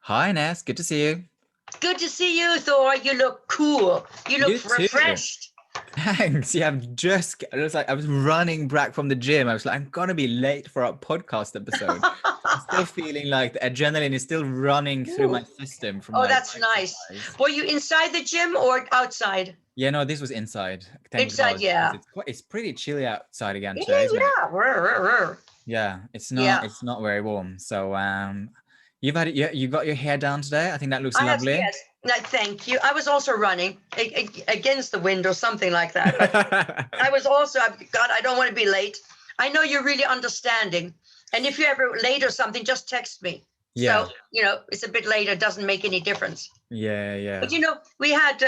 Hi, Ness. Good to see you. Good to see you, Thor. You look cool. You look You too. refreshed. Thanks. Yeah, I was running back from the gym. I was like, I'm gonna be late for our podcast episode. I'm still feeling like the adrenaline is still running through my Ooh. system from Oh, like that's nice. exercise. Were you inside the gym or outside? Yeah, no, this was inside. Thank Inside, God, because yeah. it's pretty chilly outside again It today, is, isn't it? yeah. Rrr, rrr, rrr. Yeah, it's not Yeah. it's not very warm. So you got your hair down today. I think that looks I have, lovely. yes. No, thank you. I was also running against the wind or something like that. But I was also, God, I don't want to be late. I know you're really understanding. And if you're ever late or something, just text me. Yeah, So, it's a bit later, doesn't make any difference. yeah, But yeah. we had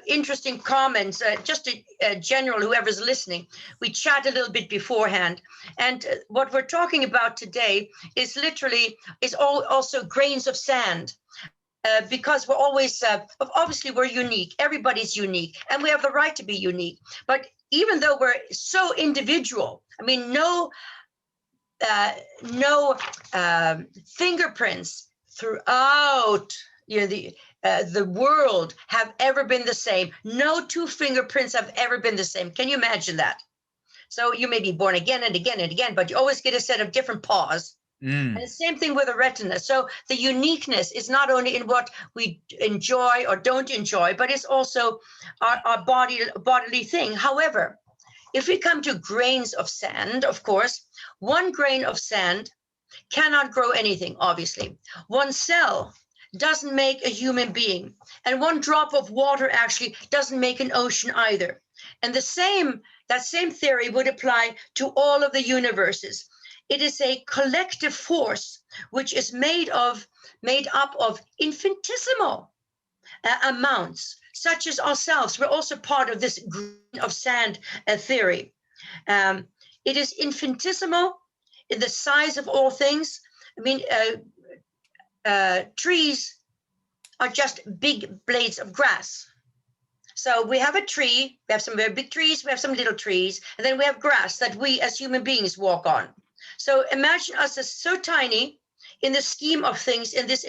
interesting comments, just a general, whoever's listening. We chat a little bit beforehand. And what we're talking about today is also grains of sand. Because we're always, obviously, we're unique. Everybody's unique, and we have the right to be unique. But even though we're so individual, I mean, no fingerprints throughout the world have ever been the same. No two fingerprints have ever been the same. Can you imagine that? So you may be born again and again and again, but you always get a set of different paws. And the same thing with the retina. So the uniqueness is not only in what we enjoy or don't enjoy, but it's also our bodily thing. However, if we come to grains of sand, of course, one grain of sand cannot grow anything, obviously. One cell doesn't make a human being, and one drop of water actually doesn't make an ocean either. And that same theory would apply to all of the universes. It is a collective force which is made up of infinitesimal amounts, such as ourselves. We're also part of this grain of sand theory. Um, it is infinitesimal in the size of all things. I mean, trees are just big blades of grass. So we have a tree, we have some very big trees, we have some little trees, and then we have grass that we as human beings walk on. So imagine us as so tiny in the scheme of things, in this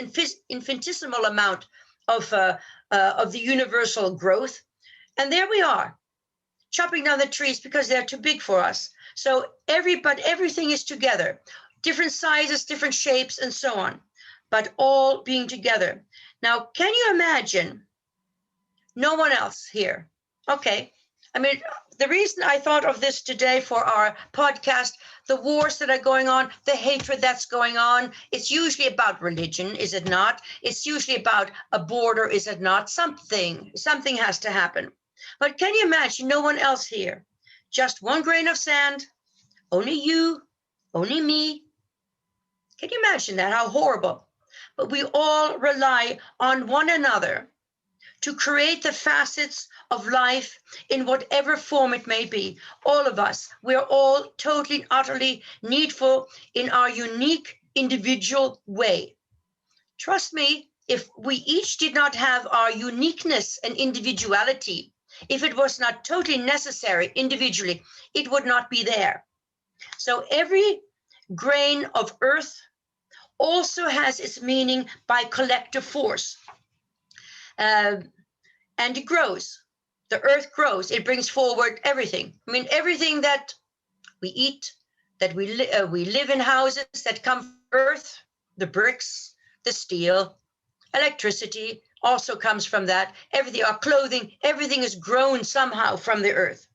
infinitesimal amount of the universal growth. And there we are, chopping down the trees because they're too big for us. So everything is together, different sizes, different shapes, and so on, but all being together. Now, can you imagine no one else here? Okay. I mean, the reason I thought of this today for our podcast, the wars that are going on, the hatred that's going on, it's usually about religion, is it not? It's usually about a border, is it not? Something has to happen. But can you imagine no one else here? Just one grain of sand, only you, only me. Can you imagine that? How horrible. But we all rely on one another to create the facets of life in whatever form it may be. All of us, we're all totally, utterly needful in our unique individual way. Trust me, if we each did not have our uniqueness and individuality, if it was not totally necessary individually, it would not be there. So every grain of earth also has its meaning by collective force. And it grows. The earth grows. It brings forward everything. I mean, everything that we eat, that we live in houses that come from earth, the bricks, the steel, electricity also comes from that. Everything, our clothing, everything is grown somehow from the earth.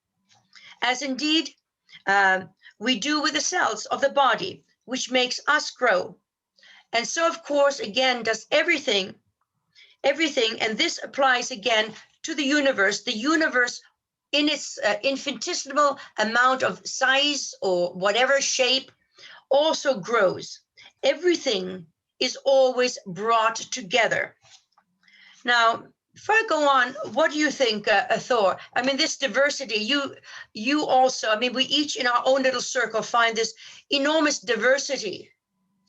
As indeed we do with the cells of the body, which makes us grow. And so, of course, again, does everything, and this applies again to the universe in its infinitesimal amount of size or whatever shape also grows. Everything is always brought together. Now, before I go on, what do you think, Thor? I mean, this diversity, you also, I mean, we each in our own little circle find this enormous diversity,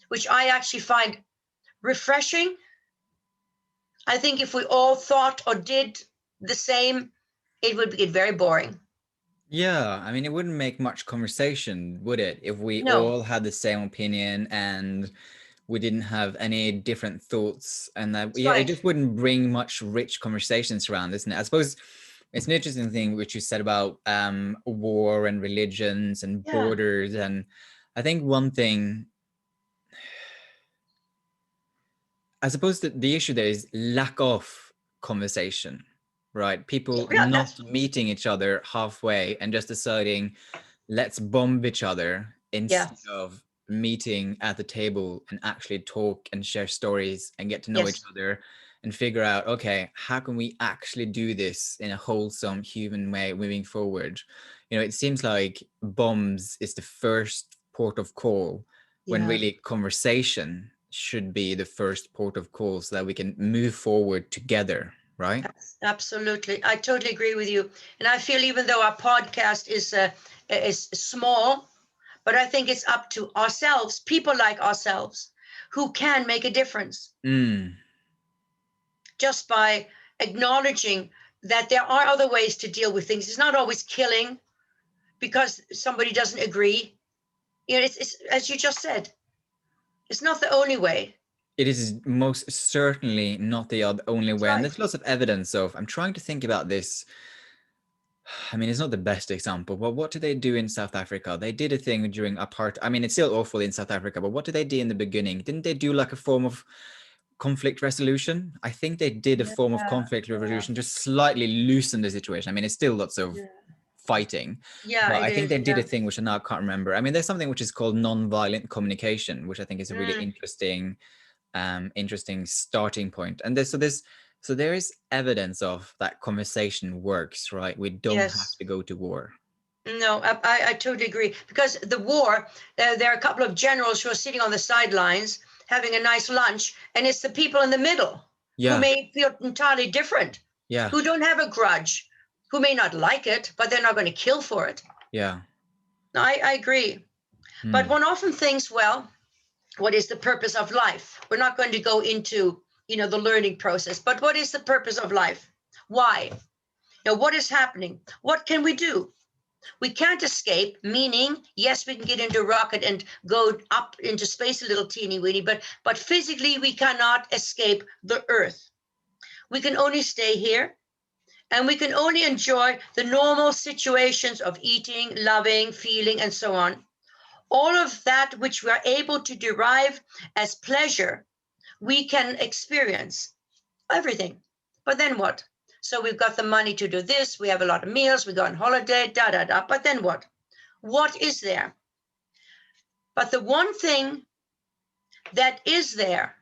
which I actually find refreshing. I think if we all thought or did the same, it would get very boring. Yeah, I mean, it wouldn't make much conversation, would it, if we No. all had the same opinion and we didn't have any different thoughts, and that That's yeah, it right. just wouldn't bring much rich conversations around, isn't it? I suppose it's an interesting thing which you said about war and religions and Yeah. borders, and I think one thing, I suppose that the issue there is lack of conversation, right? People Yeah, not that's meeting each other halfway and just deciding, let's bomb each other yeah. instead of meeting at the table and actually talk and share stories and get to know each Yes. other and figure out, okay, how can we actually do this in a wholesome human way moving forward? You know, it seems like bombs is the first port of call when Yeah. really conversation should be the first port of call so that we can move forward together, right? Absolutely. I totally agree with you. And I feel even though our podcast is small, but I think it's up to ourselves, people like ourselves, who can make a difference Mm. just by acknowledging that there are other ways to deal with things. It's not always killing because somebody doesn't agree. You know, it's as you just said, it's not the only way. It is most certainly not the only That's way. And right. there's lots of evidence of, I'm trying to think about this. I mean, it's not the best example, but what did they do in South Africa? They did a thing during apartheid. I mean, it's still awful in South Africa, but what did they do in the beginning? Didn't they do like a form of conflict resolution? I think they did a Yeah, form of conflict yeah, resolution, just slightly loosen the situation. I mean, it's still lots of yeah. fighting, Yeah, but it I think is. they did Yeah. a thing which I now can't remember. I mean, there's something which is called non-violent communication, which I think is a really Mm, interesting starting point. And so there is evidence of that conversation works, right? We don't have yes. to go to war. No, I totally agree. Because the war, there are a couple of generals who are sitting on the sidelines having a nice lunch, and it's the people in the middle who Yeah, may feel entirely different, yeah, who don't have a grudge, who may not like it, but they're not going to kill for it. yeah. No, I agree. But Hmm. one often thinks, well, what is the purpose of life? We're not going to go into, the learning process, but what is the purpose of life? Why? What is happening? What can we do? We can't escape, meaning, yes, we can get into a rocket and go up into space a little teeny weeny, but physically we cannot escape the earth. We can only stay here, and we can only enjoy the normal situations of eating, loving, feeling, and so on. All of that which we are able to derive as pleasure, we can experience everything. But then what? So we've got the money to do this, we have a lot of meals, we go on holiday, da da da. But then what? What is there? But the one thing that is there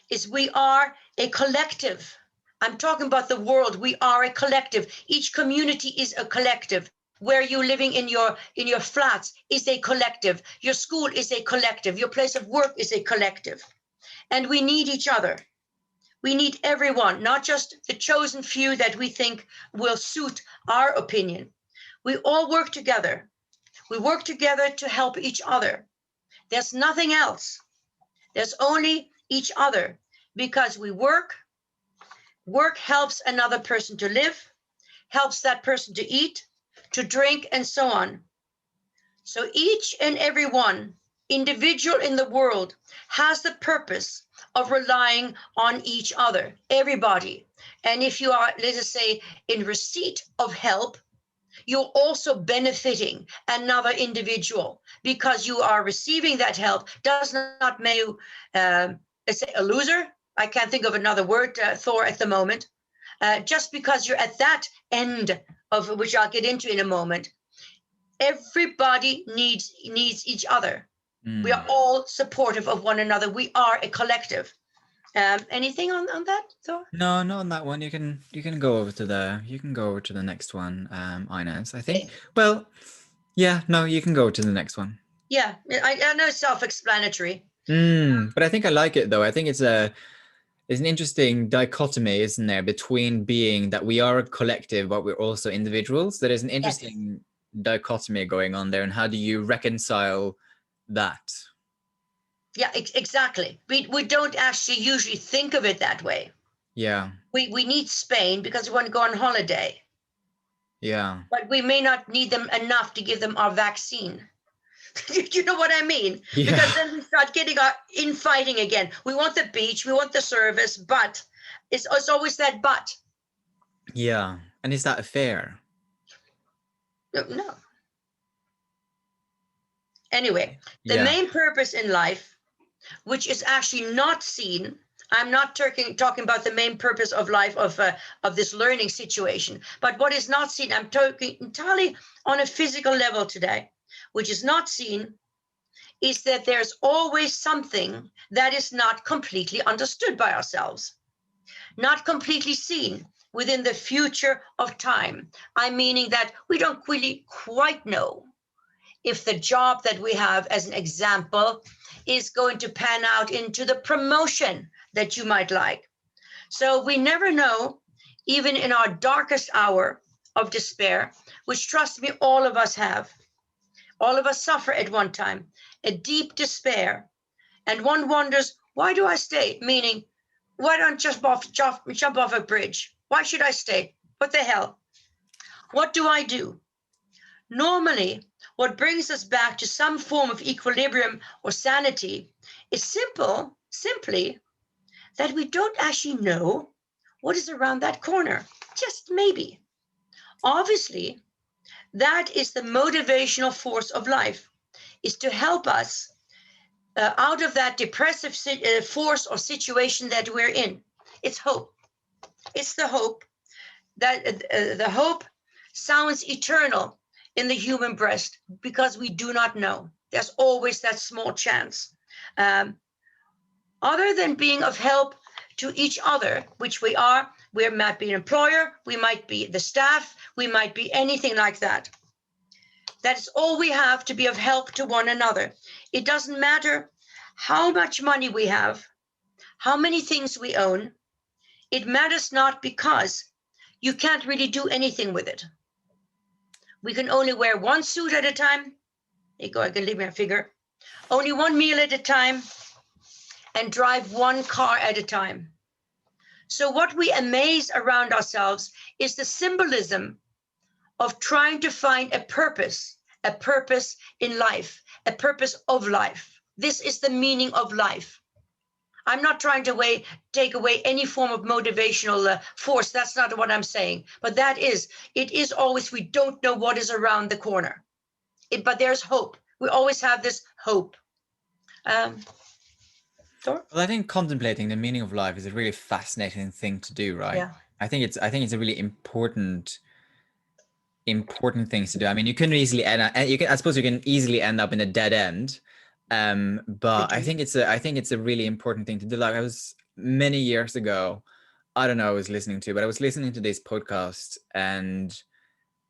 is we are a collective. I'm talking about the world. We are a collective. Each community is a collective. Where you're living in your flats is a collective. Your school is a collective. Your place of work is a collective. And we need each other. We need everyone, not just the chosen few that we think will suit our opinion. We all work together. We work together to help each other. There's nothing else. There's only each other because we work. Work helps another person to live, helps that person to eat, to drink, and so on. So each and every one, individual in the world, has the purpose of relying on each other, everybody. And if you are, let us say, in receipt of help, you're also benefiting another individual because you are receiving that help does not make you, let's say, a loser. I can't think of another word, Thor, at the moment. Just because you're at that end of which I'll get into in a moment, everybody needs each other. We are Mm. all supportive of one another. We are a collective. Anything on that, Thor? No, not on that one. You can go over to the next one, Ines. I think. Okay. Well, yeah, no, you can go to the next one. Yeah, I know it's self-explanatory. But I think I like it though. I think it's an interesting dichotomy, isn't there, between being that we are a collective, but we're also individuals. There is an Yes. interesting dichotomy going on there, and how do you reconcile that? Yeah, exactly. We don't actually usually think of it that way. Yeah, We need Spain because we want to go on holiday, yeah, but we may not need them enough to give them our vaccine. You know what I mean? Yeah. Because then we start getting our infighting again. We want the beach, we want the service, but it's always that but. Yeah. And is that fair? No, no. Anyway, the Yeah. main purpose in life, which is actually not seen. I'm not talking about the main purpose of life of this learning situation, but what is not seen. I'm talking entirely on a physical level today, which is not seen, is that there's always something that is not completely understood by ourselves, not completely seen within the future of time. I'm meaning that we don't really quite know if the job that we have, as an example, is going to pan out into the promotion that you might like. So we never know, even in our darkest hour of despair, which, trust me, all of us have. All of us suffer at one time, a deep despair. And one wonders, why do I stay? Meaning, why don't I jump off a bridge? Why should I stay? What the hell? What do I do? Normally, what brings us back to some form of equilibrium or sanity is simply that we don't actually know what is around that corner. Just maybe. Obviously, that is the motivational force of life, is to help us out of that depressive force or situation that we're in. It's hope. It's the hope that the hope sounds eternal in the human breast because we do not know. There's always that small chance. Um, Other than being of help to each other, which we might be an employer, we might be the staff, we might be anything like that. That is all we have, to be of help to one another. It doesn't matter how much money we have, how many things we own. It matters not, because you can't really do anything with it. We can only wear one suit at a time. There you go, I can leave my figure. Only one meal at a time, and drive one car at a time. So what we amaze around ourselves is the symbolism of trying to find a purpose in life, a purpose of life. This is the meaning of life. I'm not trying to take away any form of motivational force. That's not what I'm saying. But it is always, we don't know what is around the corner. But there's hope. We always have this hope. Thor? Well, I think contemplating the meaning of life is a really fascinating thing to do, right? Yeah. I think it's a really important things to do. I mean, you can easily I suppose you can easily end up in a dead end. We But I do. think it's a really important thing to do. Like, I was many years ago, I don't know, I was listening to, but I was listening to this podcast, and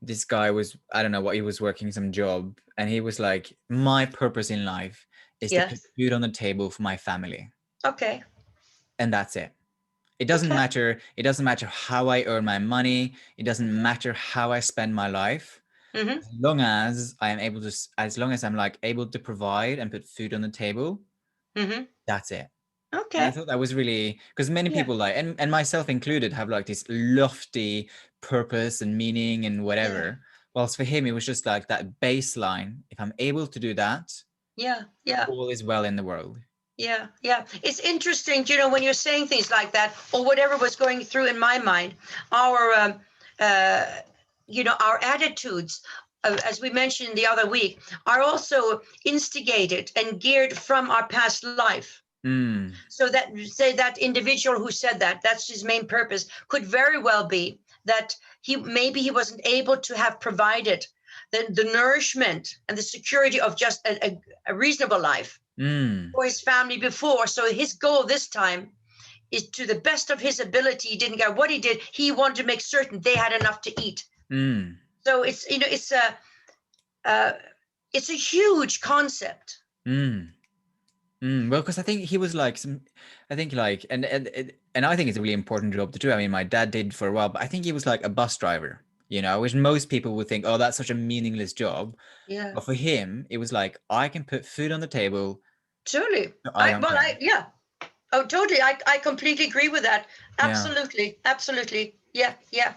this guy was, I don't know what he was working, some job, and he was like, my purpose in life is to put Yes. food on the table for my family. Okay. And that's it. It doesn't matter how I earn my money. It doesn't matter how I spend my life. Mm-hmm. As long as I'm like able to provide and put food on the table, Mm-hmm. that's it. And I Okay. thought that was really, because many Yeah. people, like, and myself included, have like this lofty purpose and meaning and Yeah. whatever. Whilst for him, it was just like that baseline. If I'm able to do that, Yeah. Yeah. all is well in the world. Yeah, yeah. It's interesting, when you're saying things like that, or whatever was going through in my mind, our, uh, our attitudes, as we mentioned the other week, are also instigated and geared from our past life. Mm, So that, say, that individual who said that's his main purpose, could very well be that he wasn't able to have provided the nourishment and the security of just a reasonable life mm, for his family before. So his goal this time is, to the best of his ability, he didn't get what he did. He wanted to make certain they had enough to eat. mm, So uh, it's a huge concept. mm. Well, because I think he was like I think like, and I think it's a really important job to do. I mean, my dad did for a while, but I think he was like a bus driver, which most people would think, oh, that's such a meaningless job. Yeah, But for him, it was like, I can put food on the table. totally. So I don't care. Yeah. Oh, totally. I completely agree with that. Yeah. Absolutely. Absolutely. Yeah. Yeah.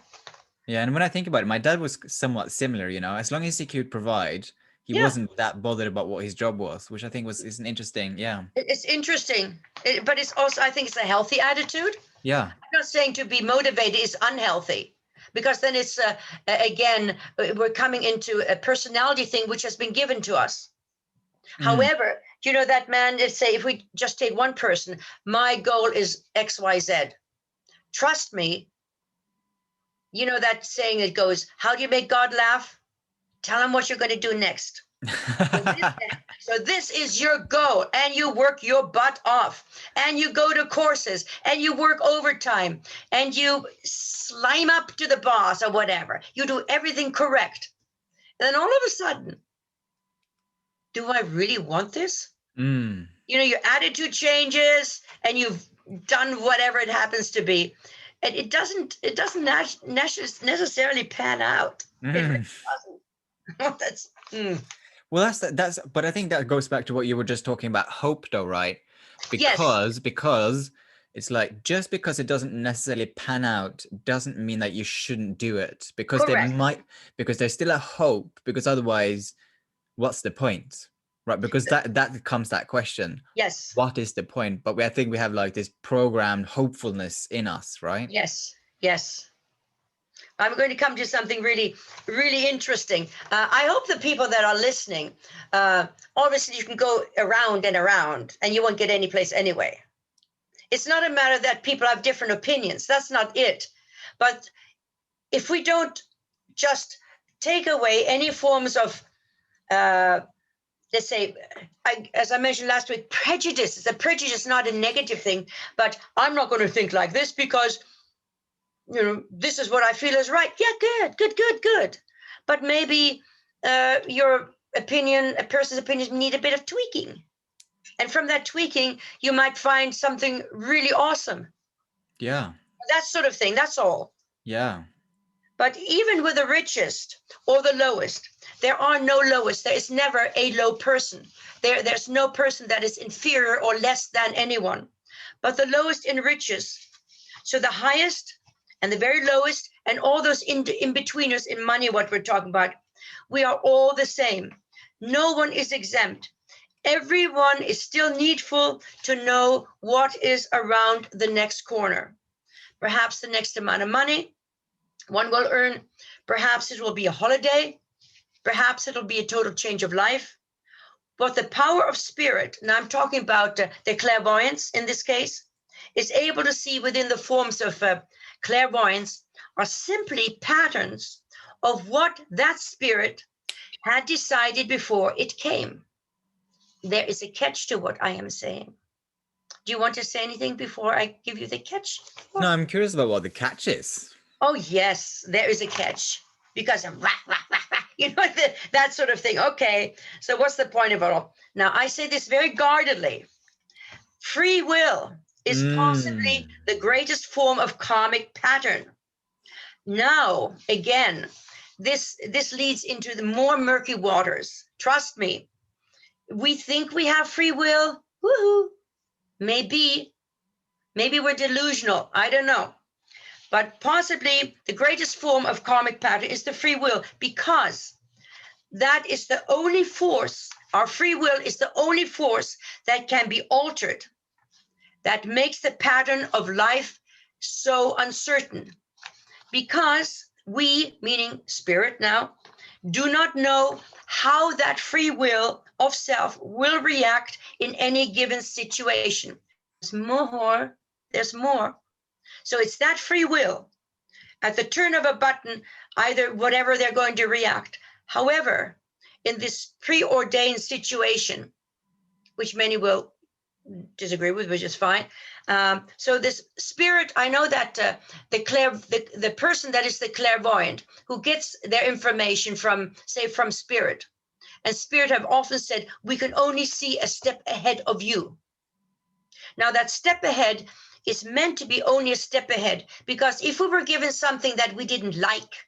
Yeah. And when I think about it, my dad was somewhat similar, as long as he could provide, he Yeah, wasn't that bothered about what his job was, which I think is an interesting, yeah. it's interesting. But it's also, I think it's a healthy attitude. Yeah. I'm not saying to be motivated is unhealthy, because then it's again we're coming into a personality thing which has been given to us. Mm. However, you know that man, let's say if we just take one person, my goal is XYZ. Trust me, you know that saying that goes, how do you make God laugh? Tell him what you're going to do next. So this is your goal, and you work your butt off, and you go to courses, and you work overtime, and you slime up to the boss or whatever. You do everything correct. And then all of a sudden, do I really want this? Mm. You know, your attitude changes, and you've done whatever it happens to be. And it doesn't necessarily pan out. It really Mm. doesn't. That's Well, that's, but I think that goes back to what you were just talking about, hope, though, right? yes, Because it's like, just because it doesn't necessarily pan out doesn't mean that you shouldn't do it, because correct. because there's still a hope, because otherwise, what's the point, right? Because that becomes that question, Yes. what is the point? But I think we have like this programmed hopefulness in us, right? Yes, yes. I'm going to come to something really, really interesting. I hope the people that are listening, obviously, you can go around and around and you won't get any place anyway. It's not a matter that people have different opinions. That's not it. But if we don't just take away any forms of, let's say, as I mentioned last week, prejudice. It's a prejudice is not a negative thing, but I'm not going to think like this because this is what I feel is right. Yeah, good. But maybe your opinion, a person's opinions need a bit of tweaking. And from that tweaking, you might find something really awesome. Yeah. That sort of thing. That's all. Yeah. But even with the richest or the lowest, there are no lowest. There is never a low person. There's no person that is inferior or less than anyone. But the lowest and richest, so the highest and the very lowest, and all those in-betweeners in money, what we're talking about, we are all the same. No one is exempt. Everyone is still needful to know what is around the next corner. Perhaps the next amount of money one will earn. Perhaps it will be a holiday. Perhaps it'll be a total change of life. But the power of spirit, and I'm talking about the clairvoyance in this case, is able to see within the forms of clairvoyance are simply patterns of what that spirit had decided before it came. There is a catch to what I am saying. Do you want to say anything before I give you the catch? No, I'm curious about what the catch is. Oh, yes, there is a catch because of that sort of thing. Okay, so what's the point of it all? Now, I say this very guardedly. Free will is possibly the greatest form of karmic pattern. Now, again, this leads into the more murky waters. Trust me. We think we have free will. Woohoo. Maybe we're delusional. I don't know. But possibly the greatest form of karmic pattern is the free will, because that is the only force. Our free will is the only force that can be altered, that makes the pattern of life so uncertain, because we, meaning spirit now, do not know how that free will of self will react in any given situation. There's more. So it's that free will. At the turn of a button, either whatever they're going to react. However, in this preordained situation, which many will disagree with, which is fine. So this spirit, I know that the person that is the clairvoyant, who gets their information from, say, from spirit, and spirit have often said, we can only see a step ahead of you. Now that step ahead is meant to be only a step ahead, because if we were given something that we didn't like,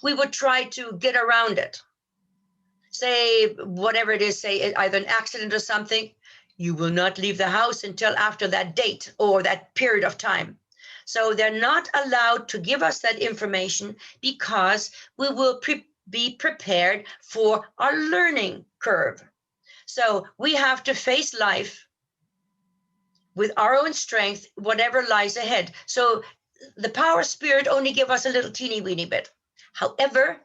we would try to get around it. Say, whatever it is, say either an accident or something, you will not leave the house until after that date or that period of time. So they're not allowed to give us that information, because we will be prepared for our learning curve. So we have to face life with our own strength, whatever lies ahead. So the power spirit only give us a little teeny weeny bit. However,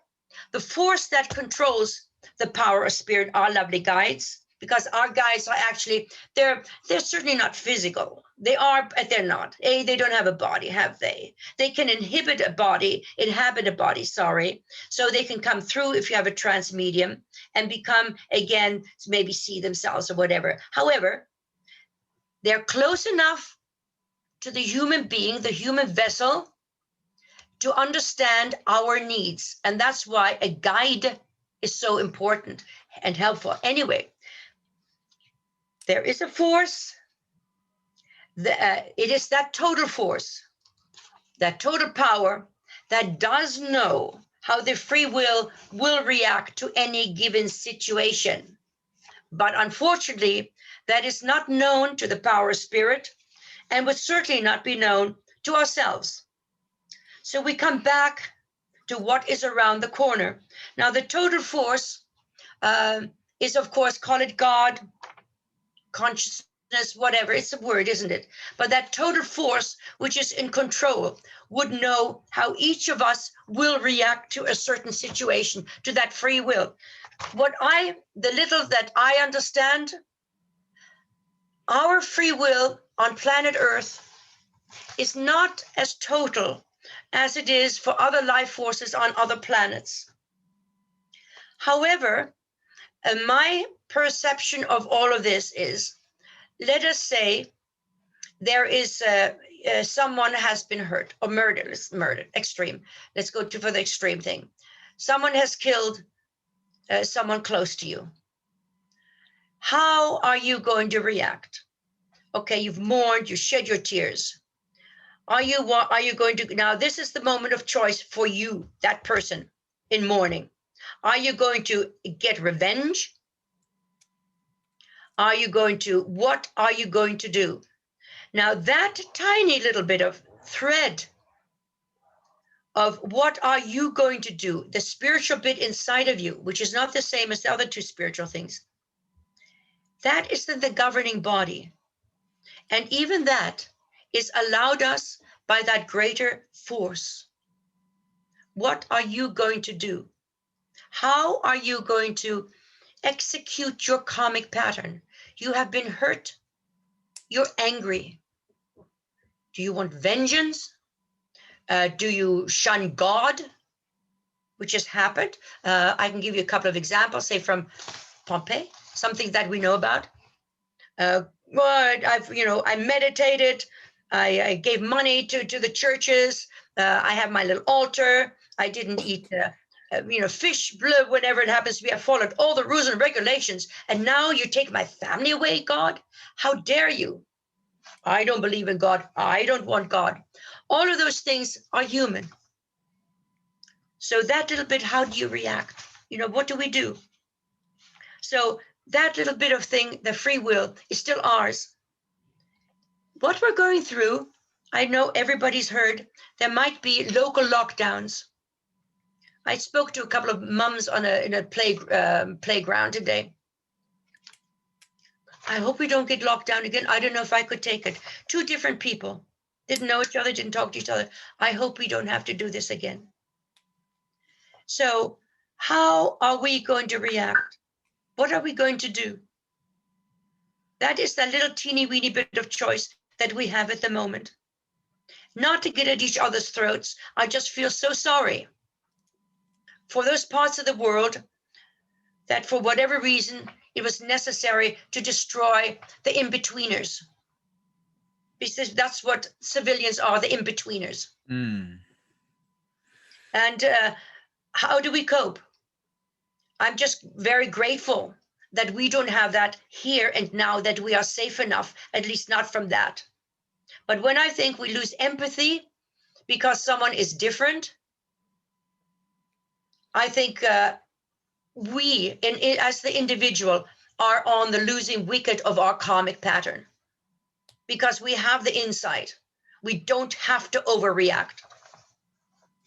the force that controls the power of spirit are lovely guides, because our guides are actually, they're certainly not physical. They are, but they're not. They don't have a body, have they? They can inhabit a body, sorry. So they can come through if you have a trance medium and become, again, maybe see themselves or whatever. However, they're close enough to the human being, the human vessel, to understand our needs. And that's why a guide is so important and helpful. Anyway, there is a force. It is that total force, that total power that does know how the free will react to any given situation. But unfortunately, that is not known to the power spirit and would certainly not be known to ourselves. So we come back to what is around the corner. Now, the total force is, of course, call it God, consciousness, whatever. It's a word, isn't it? But that total force, which is in control, would know how each of us will react to a certain situation, to that free will. The little that I understand, our free will on planet Earth is not as total as it is for other life forces on other planets. However, my perception of all of this is, let us say there is someone has been hurt or murdered, extreme. Let's go for the extreme thing. Someone has killed someone close to you. How are you going to react? Okay, you've mourned, you shed your tears. Are you going to, now this is the moment of choice for you, that person in mourning. Are you going to get revenge? What are you going to do? Now that tiny little bit of thread of what are you going to do, the spiritual bit inside of you, which is not the same as the other two spiritual things, that is the governing body. And even that is allowed us by that greater force. What are you going to do? How are you going to execute your karmic pattern? You have been hurt. You're angry. Do you want vengeance? Do you shun God, which has happened? I can give you a couple of examples, say from Pompeii, something that we know about. I meditated. I gave money to the churches. I have my little altar. I didn't eat, fish, blood, whatever it happens to be. I followed all the rules and regulations. And now you take my family away, God? How dare you? I don't believe in God. I don't want God. All of those things are human. So that little bit, how do you react? What do we do? So that little bit of thing, the free will, is still ours. What we're going through, I know everybody's heard, there might be local lockdowns. I spoke to a couple of mums in a playground today. I hope we don't get locked down again. I don't know if I could take it. Two different people, didn't know each other, didn't talk to each other. I hope we don't have to do this again. So how are we going to react? What are we going to do? That is that little teeny weeny bit of choice that we have at the moment. Not to get at each other's throats. I just feel so sorry for those parts of the world that for whatever reason, it was necessary to destroy the in-betweeners. Because that's what civilians are, the in-betweeners. Mm. And how do we cope? I'm just very grateful that we don't have that here and now, that we are safe enough, at least not from that. But when I think we lose empathy because someone is different, I think we, as the individual, are on the losing wicket of our karmic pattern, because we have the insight. We don't have to overreact.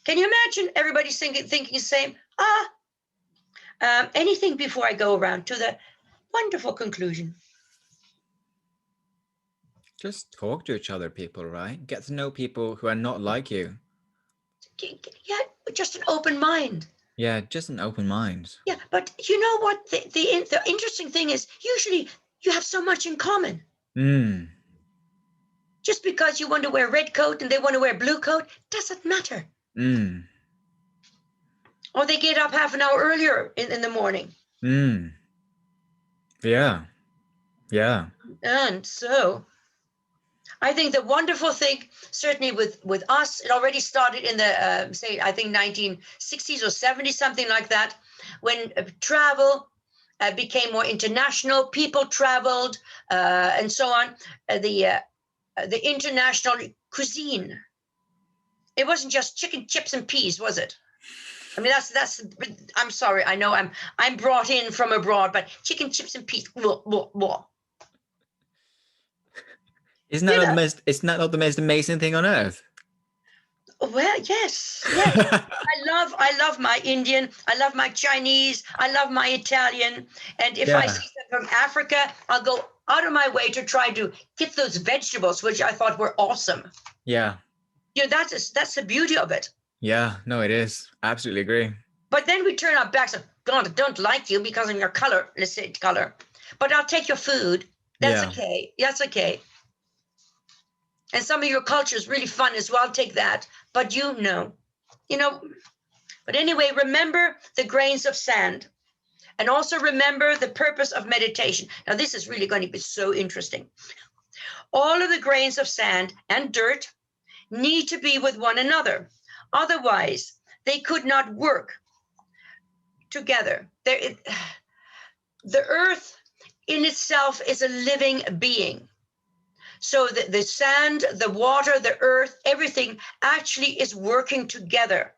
Can you imagine everybody thinking the same? Anything before I go around to the wonderful conclusion? Just talk to each other, people, right? Get to know people who are not like you. Yeah, just an open mind. Yeah, just an open mind. Yeah, but you know what? The interesting thing is usually you have so much in common. Mm. Just because you want to wear a red coat and they want to wear a blue coat doesn't matter. Mm. Or they get up half an hour earlier in the morning. Mm. Yeah. Yeah. And so I think the wonderful thing, certainly with us, it already started in the, say, I think 1960s or 70s, something like that, when travel became more international, people traveled and so on. The international cuisine. It wasn't just chicken, chips, and peas, was it? I mean, that's. I'm sorry. I know I'm brought in from abroad, but chicken, chips, and peas. Blah, blah, blah. Isn't that You not the know. most? It's not the most amazing thing on earth. Well, yes, yes. I love my Indian. I love my Chinese. I love my Italian. And if I Yeah. see them from Africa, I'll go out of my way to try to get those vegetables, which I thought were awesome. Yeah. You know, that's the beauty of it. Yeah. No, it is. Absolutely agree. But then we turn our backs and God, I don't like you because of your color. Let's say color. But I'll take your food. That's Yeah. okay. That's okay. And some of your culture is really fun as well. I'll take that. But you know. But anyway, remember the grains of sand. And also remember the purpose of meditation. Now, this is really going to be so interesting. All of the grains of sand and dirt need to be with one another. Otherwise, they could not work together. The earth in itself is a living being. So the sand, the water, the earth, everything actually is working together.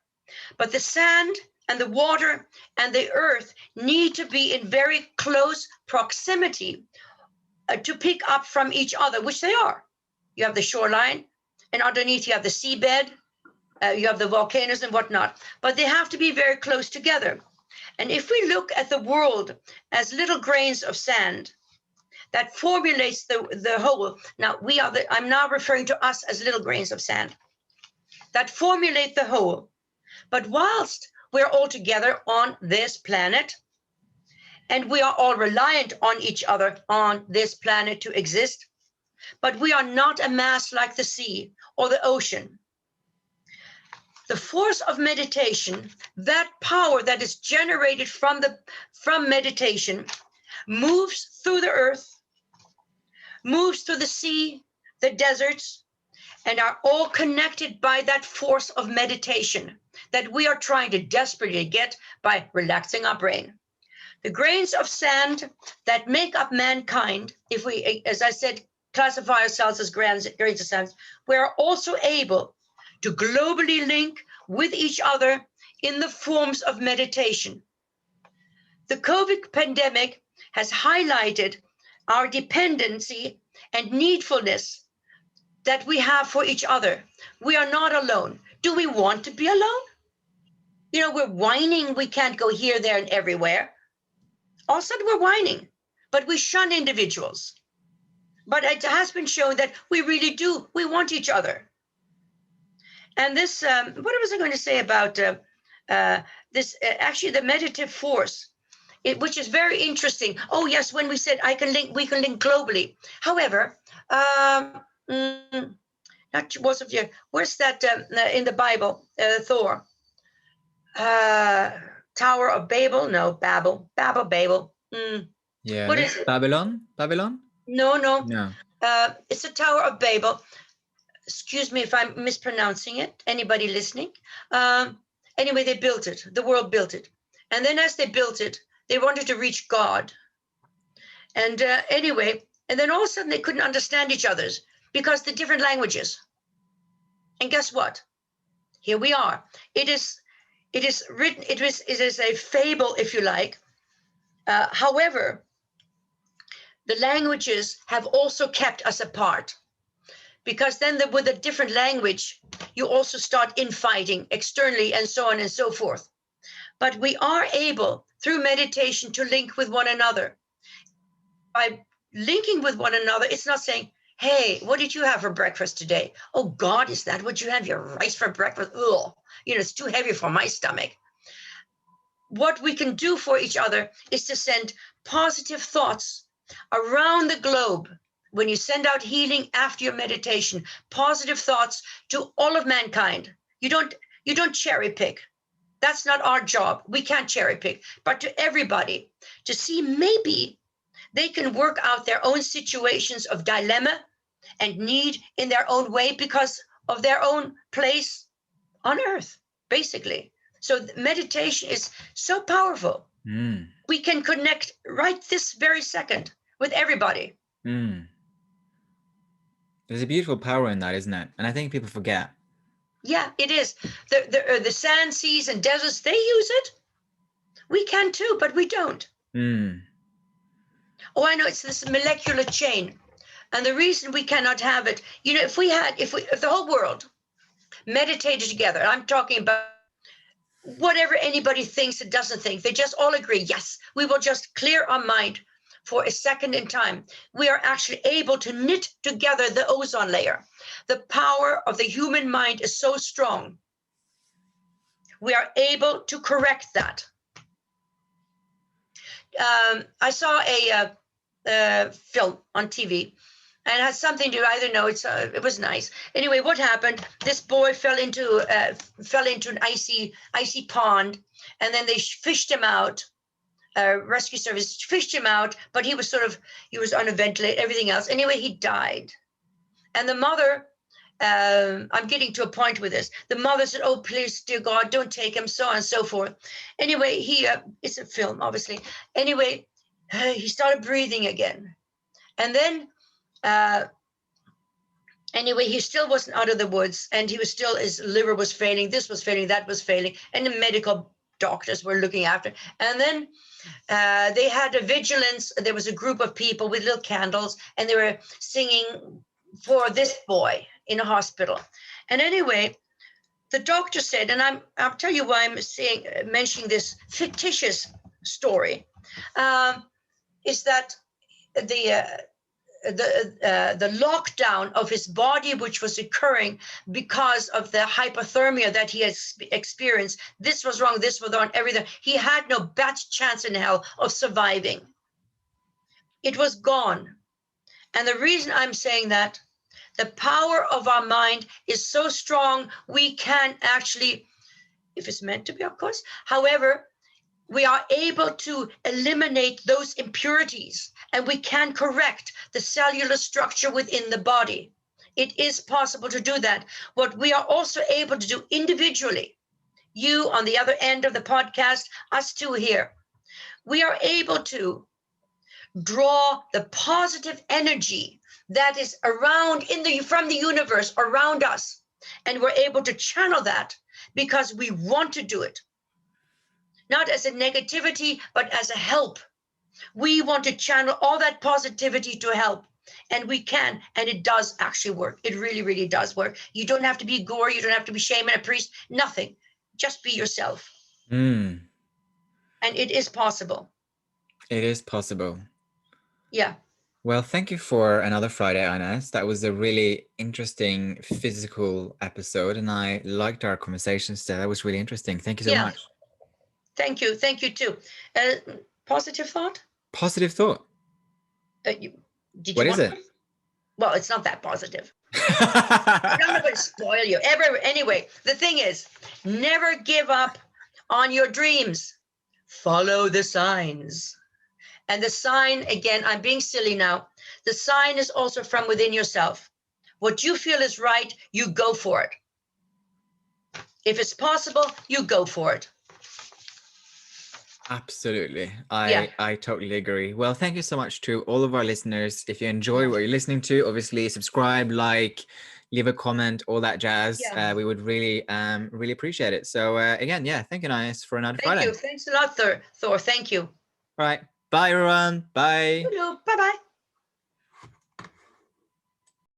But the sand and the water and the earth need to be in very close proximity to pick up from each other, which they are. You have the shoreline, and underneath you have the seabed, you have the volcanoes and whatnot, but they have to be very close together. And if we look at the world as little grains of sand, that formulates the whole. Now I'm now referring to us as little grains of sand that formulate the whole. But whilst we're all together on this planet, and we are all reliant on each other on this planet to exist, but we are not a mass like the sea or the ocean. The force of meditation, that power that is generated from meditation, moves through the earth, moves through the sea, the deserts, and are all connected by that force of meditation that we are trying to desperately get by relaxing our brain. The grains of sand that make up mankind, if we, as I said, classify ourselves as grains of sand, we are also able to globally link with each other in the forms of meditation. The COVID pandemic has highlighted our dependency and needfulness that we have for each other. We are not alone. Do we want to be alone? You know, we're whining we can't go here, there, and everywhere. All of a sudden we're whining, but we shun individuals. But it has been shown that we really do. We want each other. And this, what was I going to say about this? Actually, the meditative force, which is very interesting. Oh yes, when we said we can link globally. However, not most of you. Where's that in the Bible? Thor, Tower of Babel? No, Babel. Babel. Yeah. What That's is it? Babylon. Babylon. No. No. It's the Tower of Babel. Excuse me if I'm mispronouncing it. Anybody listening? Anyway, they built it. The world built it. And then as they built it, they wanted to reach God. And anyway, and then all of a sudden they couldn't understand each other's because the different languages. And guess what? Here we are. It is written, it is a fable, if you like. However, the languages have also kept us apart. Because then with a different language, you also start infighting externally and so on and so forth. But we are able through meditation to link with one another. By linking with one another, it's not saying, hey, what did you have for breakfast today? Oh God, is that what you have? Your rice for breakfast? Ugh, it's too heavy for my stomach. What we can do for each other is to send positive thoughts around the globe. When you send out healing after your meditation, positive thoughts to all of mankind. You don't cherry pick. That's not our job. We can't cherry pick, but to everybody, to see maybe they can work out their own situations of dilemma and need in their own way because of their own place on earth, basically. So meditation is so powerful. We can connect right this very second with everybody. There's a beautiful power in that, isn't it? And I think people forget. Yeah, it is. The sand, seas, and deserts, they use it. We can too, but we don't. Oh, I know, it's this molecular chain. And the reason we cannot have it, if the whole world meditated together, I'm talking about whatever anybody thinks and doesn't think, they just all agree, yes, we will just clear our mind for a second in time. We are actually able to knit together the ozone layer. The power of the human mind is so strong. We are able to correct that. I saw a film on TV, and it had something to, I don't know, it was nice. Anyway, what happened? This boy fell into an icy pond, and then they fished him out. Rescue service fished him out, but he was on a ventilator, everything else. Anyway, he died. And the mother, I'm getting to a point with this. The mother said, oh, please, dear God, don't take him, so on and so forth. Anyway, it's a film, obviously. Anyway, he started breathing again. And then, anyway, he still wasn't out of the woods, and his liver was failing, this was failing, that was failing, and the medical doctors were looking after. And then they had a vigilance. There was a group of people with little candles, and they were singing for this boy in a hospital. And anyway, the doctor said, and I'll tell you why I'm mentioning this fictitious story, is that the lockdown of his body, which was occurring because of the hypothermia that he has experienced. This was wrong, this was wrong, everything. He had no best chance in hell of surviving. It was gone. And the reason I'm saying that, the power of our mind is so strong, we can actually, if it's meant to be, of course, however, we are able to eliminate those impurities, and we can correct the cellular structure within the body. It is possible to do that. What we are also able to do individually, you on the other end of the podcast, us two here, we are able to draw the positive energy that is around from the universe around us, and we're able to channel that because we want to do it. Not as a negativity, but as a help. We want to channel all that positivity to help. And we can, and it does actually work. It really, really does work. You don't have to be Gore, you don't have to be shaman, a priest, nothing. Just be yourself. And it is possible. It is possible. Yeah. Well, thank you for another Friday, Ines. That was a really interesting physical episode, and I liked our conversations today. That was really interesting. Thank you so much. Thank you. Thank you too. Positive thought? Positive thought. What is it? Well, it's not that positive. I'm not going to spoil you. Anyway, the thing is, never give up on your dreams. Follow the signs. And the sign, again, I'm being silly now. The sign is also from within yourself. What you feel is right, you go for it. If it's possible, you go for it. Absolutely. I totally agree. Well, thank you so much to all of our listeners. If you enjoy what you're listening to, obviously subscribe, like, leave a comment, all that jazz. We would really, really appreciate it. So again, thank you, Ines, for another Friday. Thank you. Thanks a lot, Thor. Thank you. All right. Bye, everyone. Bye. Bye-bye.